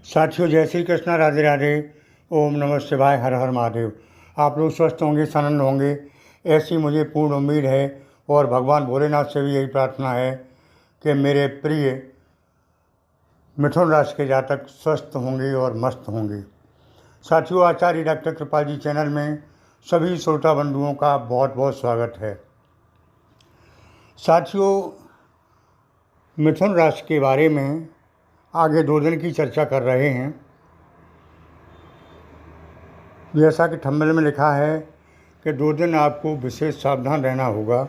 साथियों, जय श्री कृष्णा, राधे राधे, ओम नमः शिवाय, हर हर महादेव। आप लोग स्वस्थ होंगे, आनंद होंगे, ऐसी मुझे पूर्ण उम्मीद है। और भगवान भोलेनाथ से भी यही प्रार्थना है कि मेरे प्रिय मिथुन राशि के जातक स्वस्थ होंगे और मस्त होंगे। साथियों, आचार्य डॉक्टर कृपाल जी चैनल में सभी श्रोता बंधुओं का बहुत बहुत स्वागत है। साथियों, मिथुन राशि के बारे में आगे 2 दिन की चर्चा कर रहे हैं। जैसा कि थंबनेल में लिखा है कि 2 दिन आपको विशेष सावधान रहना होगा,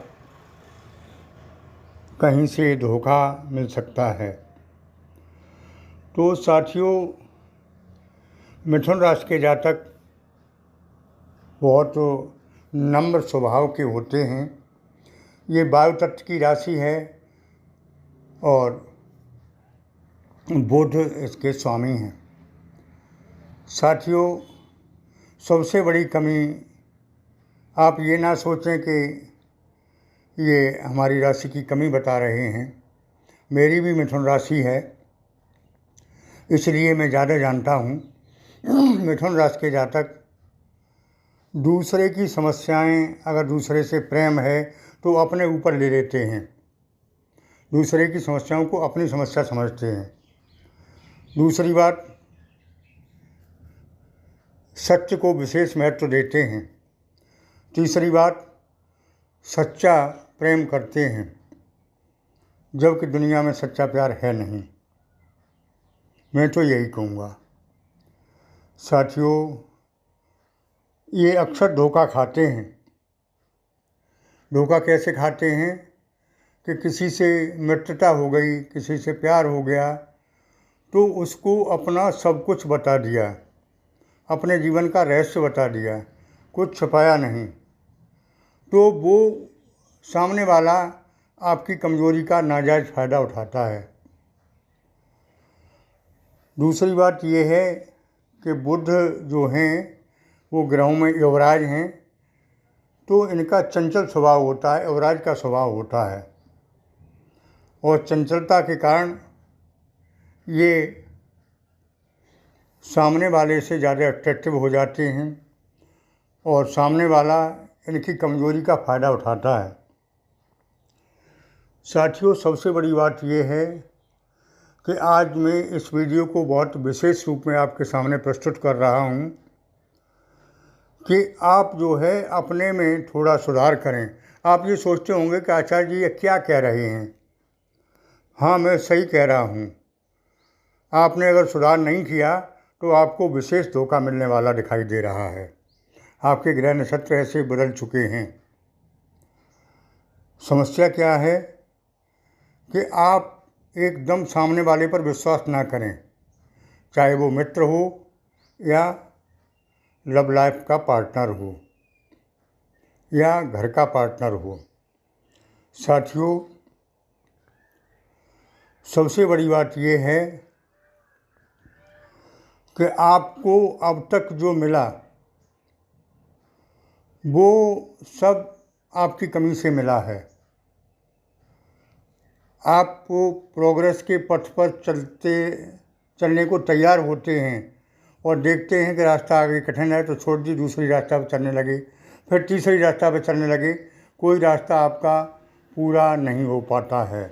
कहीं से धोखा मिल सकता है। तो साथियों, मिथुन राशि के जातक बहुत नम्र स्वभाव के होते हैं। ये वायु तत्व की राशि है और बुध इसके स्वामी हैं। साथियों, सबसे बड़ी कमी, आप ये ना सोचें कि ये हमारी राशि की कमी बता रहे हैं। मेरी भी मिथुन राशि है, इसलिए मैं ज़्यादा जानता हूँ। मिथुन राशि के जातक दूसरे की समस्याएं, अगर दूसरे से प्रेम है तो अपने ऊपर ले लेते हैं, दूसरे की समस्याओं को अपनी समस्या समझते हैं। दूसरी बात, सत्य को विशेष महत्व देते हैं। तीसरी बात, सच्चा प्रेम करते हैं, जबकि दुनिया में सच्चा प्यार है नहीं। मैं तो यही कहूँगा। साथियों, ये अक्सर धोखा खाते हैं। धोखा कैसे खाते हैं कि किसी से मित्रता हो गई, किसी से प्यार हो गया तो उसको अपना सब कुछ बता दिया, अपने जीवन का रहस्य बता दिया, कुछ छुपाया नहीं। तो वो सामने वाला आपकी कमज़ोरी का नाजायज़ फ़ायदा उठाता है। दूसरी बात ये है कि बुध जो हैं वो ग्रहों में युवराज हैं, तो इनका चंचल स्वभाव होता है, युवराज का स्वभाव होता है। और चंचलता के कारण ये सामने वाले से ज़्यादा अट्रैक्टिव हो जाते हैं और सामने वाला इनकी कमज़ोरी का फ़ायदा उठाता है। साथियों, सबसे बड़ी बात यह है कि आज मैं इस वीडियो को बहुत विशेष रूप में आपके सामने प्रस्तुत कर रहा हूँ कि आप जो है अपने में थोड़ा सुधार करें। आप ये सोचते होंगे कि आचार्य जी ये क्या कह रहे हैं। हाँ, मैं सही कह रहा हूँ। आपने अगर सुधार नहीं किया तो आपको विशेष धोखा मिलने वाला दिखाई दे रहा है। आपके ग्रह नक्षत्र ऐसे बदल चुके हैं। समस्या क्या है कि आप एकदम सामने वाले पर विश्वास ना करें, चाहे वो मित्र हो या लव लाइफ का पार्टनर हो या घर का पार्टनर हो। साथियों, सबसे बड़ी बात ये है कि आपको अब तक जो मिला वो सब आपकी कमी से मिला है। आप प्रोग्रेस के पथ पर चलने को तैयार होते हैं और देखते हैं कि रास्ता आगे कठिन है तो छोड़ दी, दूसरी रास्ता पर चलने लगे, फिर तीसरी रास्ता पर चलने लगे। कोई रास्ता आपका पूरा नहीं हो पाता है।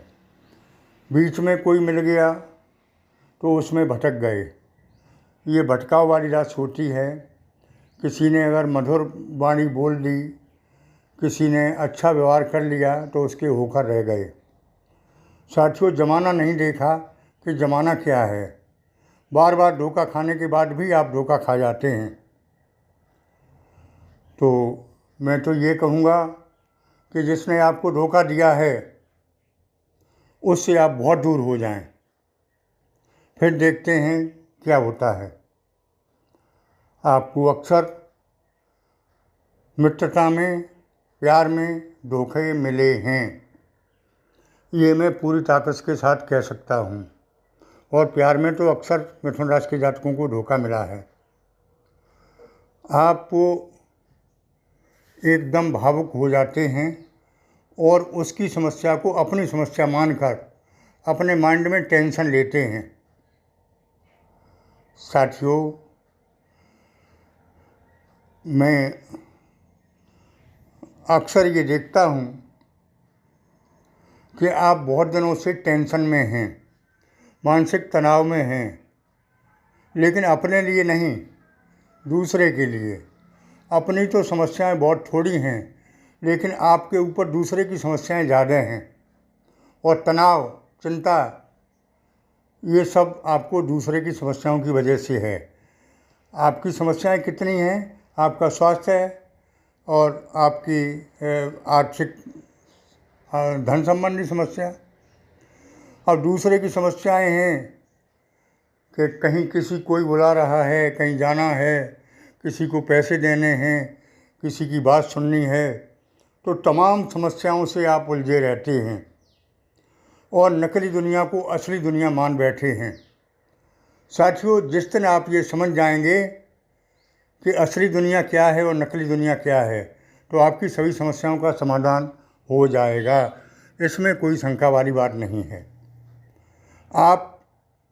बीच में कोई मिल गया तो उसमें भटक गए। ये भटकाव वाली रास्ता होती है। किसी ने अगर मधुर वाणी बोल दी, किसी ने अच्छा व्यवहार कर लिया तो उसके होकर रह गए। साथियों, ज़माना नहीं देखा कि ज़माना क्या है। बार बार धोखा खाने के बाद भी आप धोखा खा जाते हैं। तो मैं तो ये कहूँगा कि जिसने आपको धोखा दिया है उससे आप बहुत दूर हो जाएं, फिर देखते हैं क्या होता है। आपको अक्सर मित्रता में, प्यार में धोखे मिले हैं, ये मैं पूरी ताकत के साथ कह सकता हूँ। और प्यार में तो अक्सर मिथुन राशि के जातकों को धोखा मिला है। आप एकदम भावुक हो जाते हैं और उसकी समस्या को अपनी समस्या मानकर अपने माइंड में टेंशन लेते हैं। साथियों, मैं अक्सर ये देखता हूँ कि आप बहुत दिनों से टेंशन में हैं, मानसिक तनाव में हैं, लेकिन अपने लिए नहीं, दूसरे के लिए। अपनी तो समस्याएं बहुत थोड़ी हैं, लेकिन आपके ऊपर दूसरे की समस्याएं ज़्यादा हैं। और तनाव, चिंता, ये सब आपको दूसरे की समस्याओं की वजह से है। आपकी समस्याएं कितनी हैं? आपका स्वास्थ्य है और आपकी आर्थिक धन संबंधी समस्या। और दूसरे की समस्याएं हैं कि कहीं किसी कोई बुला रहा है, कहीं जाना है, किसी को पैसे देने हैं, किसी की बात सुननी है, तो तमाम समस्याओं से आप उलझे रहते हैं और नकली दुनिया को असली दुनिया मान बैठे हैं। साथियों, जिस दिन आप ये समझ जाएंगे कि असली दुनिया क्या है और नकली दुनिया क्या है, तो आपकी सभी समस्याओं का समाधान हो जाएगा। इसमें कोई शंका वाली बात नहीं है। आप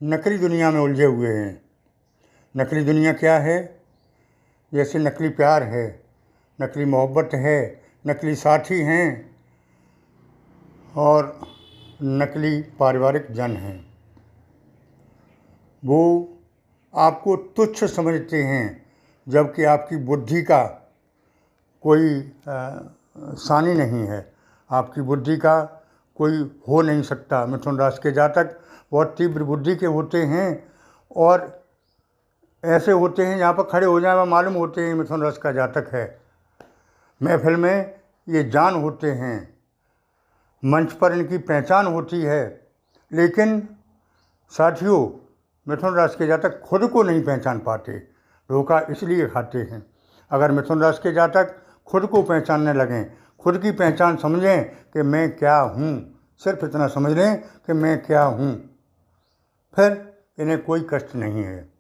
नकली दुनिया में उलझे हुए हैं। नकली दुनिया क्या है? जैसे नकली प्यार है, नकली मोहब्बत है, नकली साथी हैं और नकली पारिवारिक जन हैं। वो आपको तुच्छ समझते हैं, जबकि आपकी बुद्धि का कोई सानी नहीं है। आपकी बुद्धि का कोई हो नहीं सकता। मिथुन राशि के जातक बहुत तीव्र बुद्धि के होते हैं और ऐसे होते हैं जहाँ पर खड़े हो जाए वह मालूम होते हैं मिथुन राशि का जातक है। महफिल में ये जान होते हैं, मंच पर इनकी पहचान होती है। लेकिन साथियों, मिथुन राशि के जातक खुद को नहीं पहचान पाते। धोखा इसलिए खाते हैं। अगर मिथुन राशि के जातक खुद को पहचानने लगें, खुद की पहचान समझें कि मैं क्या हूँ, सिर्फ इतना समझ लें कि मैं क्या हूँ, फिर इन्हें कोई कष्ट नहीं है।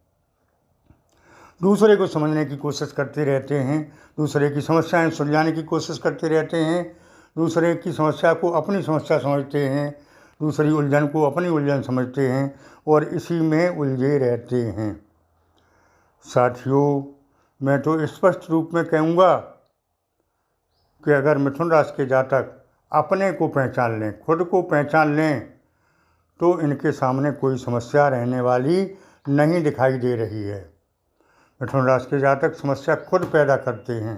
दूसरे को समझने की कोशिश करते रहते हैं, दूसरे की समस्याएं सुलझाने की कोशिश करते रहते हैं, दूसरे की समस्या को अपनी समस्या समझते हैं, दूसरी उलझन को अपनी उलझन समझते हैं और इसी में उलझे रहते हैं। साथियों, मैं तो स्पष्ट रूप में कहूँगा कि अगर मिथुन राशि के जातक अपने को पहचान लें, खुद को पहचान लें, तो इनके सामने कोई समस्या रहने वाली नहीं दिखाई दे रही है। मिथुन राशि के जातक समस्या खुद पैदा करते हैं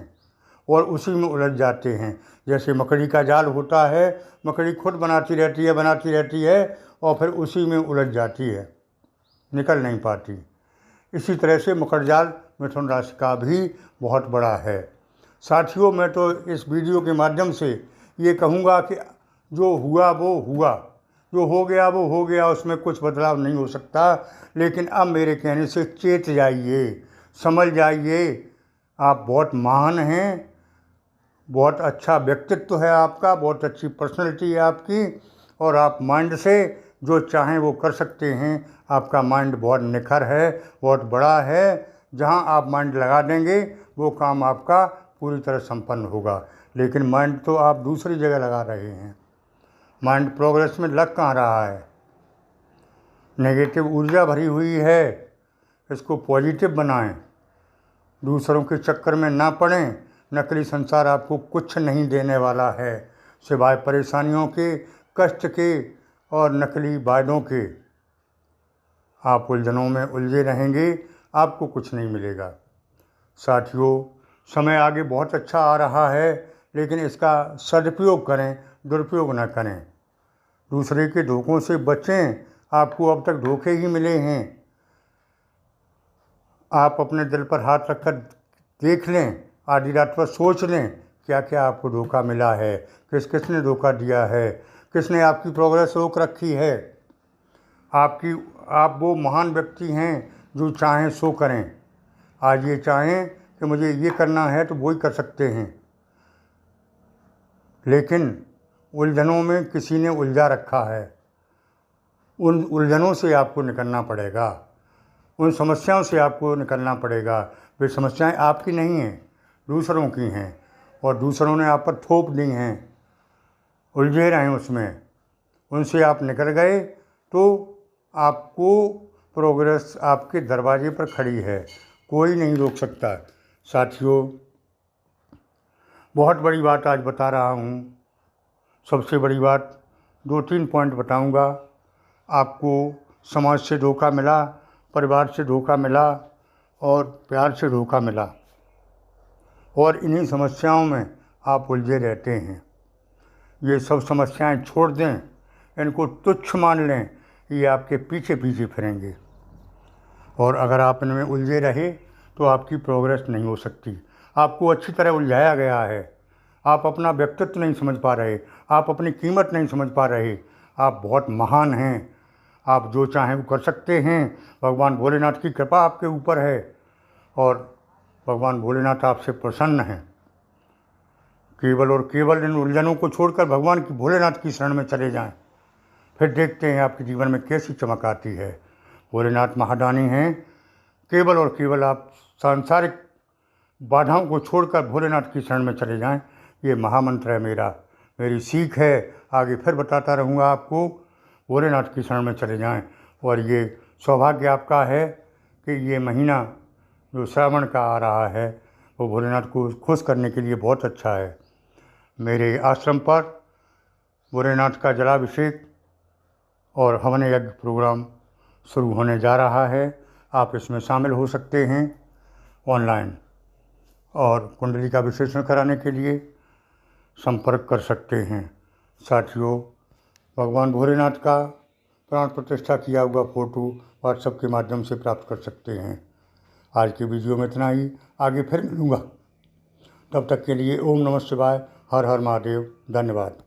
और उसी में उलझ जाते हैं। जैसे मकड़ी का जाल होता है, मकड़ी खुद बनाती रहती है और फिर उसी में उलझ जाती है, निकल नहीं पाती। इसी तरह से मकड़ जाल मिथुन राशि का भी बहुत बड़ा है। साथियों, मैं तो इस वीडियो के माध्यम से ये कहूँगा कि जो हुआ वो हुआ, जो हो गया वो हो गया, उसमें कुछ बदलाव नहीं हो सकता। लेकिन अब मेरे कहने से चेत जाइए, समझ जाइए, आप बहुत महान हैं, बहुत अच्छा व्यक्तित्व है आपका, बहुत अच्छी पर्सनैलिटी है आपकी और आप माइंड से जो चाहें वो कर सकते हैं। आपका माइंड बहुत निखर है, बहुत बड़ा है। जहां आप माइंड लगा देंगे वो काम आपका पूरी तरह संपन्न होगा। लेकिन माइंड तो आप दूसरी जगह लगा रहे हैं। माइंड प्रोग्रेस में लग कहाँ रहा है? नेगेटिव ऊर्जा भरी हुई है। इसको पॉजिटिव बनाएं, दूसरों के चक्कर में ना पड़ें। नकली संसार आपको कुछ नहीं देने वाला है सिवाय परेशानियों के, कष्ट के और नकली वायदों के। आप उलझनों में उलझे रहेंगे, आपको कुछ नहीं मिलेगा। साथियों, समय आगे बहुत अच्छा आ रहा है, लेकिन इसका सदुपयोग करें, दुरुपयोग ना करें। दूसरे के धोखों से बचें। आपको अब तक धोखे ही मिले हैं। आप अपने दिल पर हाथ रखकर देख लें, आधी रात पर सोच लें क्या क्या आपको धोखा मिला है, किसने धोखा दिया है, किसने आपकी प्रोग्रेस रोक रखी है। आप वो महान व्यक्ति हैं जो चाहें सो करें। आज ये चाहें कि मुझे ये करना है तो वो ही कर सकते हैं, लेकिन उलझनों में किसी ने उलझा रखा है। उन उलझनों से आपको निकलना पड़ेगा, उन समस्याओं से आपको निकलना पड़ेगा। वे समस्याएं आपकी नहीं हैं, दूसरों की हैं और दूसरों ने आप पर थोप दी हैं। उलझे रहें उसमें, उनसे आप निकल गए तो आपको प्रोग्रेस आपके दरवाजे पर खड़ी है, कोई नहीं रोक सकता। साथियों, बहुत बड़ी बात आज बता रहा हूँ। सबसे बड़ी बात 2-3 पॉइंट बताऊँगा। आपको समाज से धोखा मिला, परिवार से धोखा मिला और प्यार से धोखा मिला, और इन्हीं समस्याओं में आप उलझे रहते हैं। ये सब समस्याएं छोड़ दें, इनको तुच्छ मान लें, ये आपके पीछे पीछे फिरेंगे। और अगर आप इनमें उलझे रहे तो आपकी प्रोग्रेस नहीं हो सकती। आपको अच्छी तरह उलझाया गया है। आप अपना व्यक्तित्व नहीं समझ पा रहे, आप अपनी कीमत नहीं समझ पा रहे। आप बहुत महान हैं, आप जो चाहें वो कर सकते हैं। भगवान भोलेनाथ की कृपा आपके ऊपर है और भगवान भोलेनाथ आपसे प्रसन्न हैं। केवल और केवल इन उलझनों को छोड़कर भगवान की भोलेनाथ की शरण में चले जाएं, फिर देखते हैं आपके जीवन में कैसी चमक आती है। भोलेनाथ महादानी हैं। केवल और केवल आप सांसारिक बाधाओं को छोड़कर भोलेनाथ की शरण में चले जाएं। ये महामंत्र है मेरी सीख है। आगे फिर बताता रहूँगा आपको। भोलेनाथ की शरण में चले जाएं। और ये सौभाग्य आपका है कि ये महीना जो श्रावण का आ रहा है वो भोलेनाथ को खुश करने के लिए बहुत अच्छा है। मेरे आश्रम पर भोलेनाथ का जलाभिषेक और हवन यज्ञ प्रोग्राम शुरू होने जा रहा है। आप इसमें शामिल हो सकते हैं ऑनलाइन, और कुंडली का विश्लेषण कराने के लिए संपर्क कर सकते हैं। साथियों, भगवान भोलेनाथ का प्राण प्रतिष्ठा किया हुआ फ़ोटो व्हाट्सएप के माध्यम से प्राप्त कर सकते हैं। आज की वीडियो में इतना ही। आगे फिर मिलूँगा। तब तक के लिए ओम नमः शिवाय, हर हर महादेव। धन्यवाद।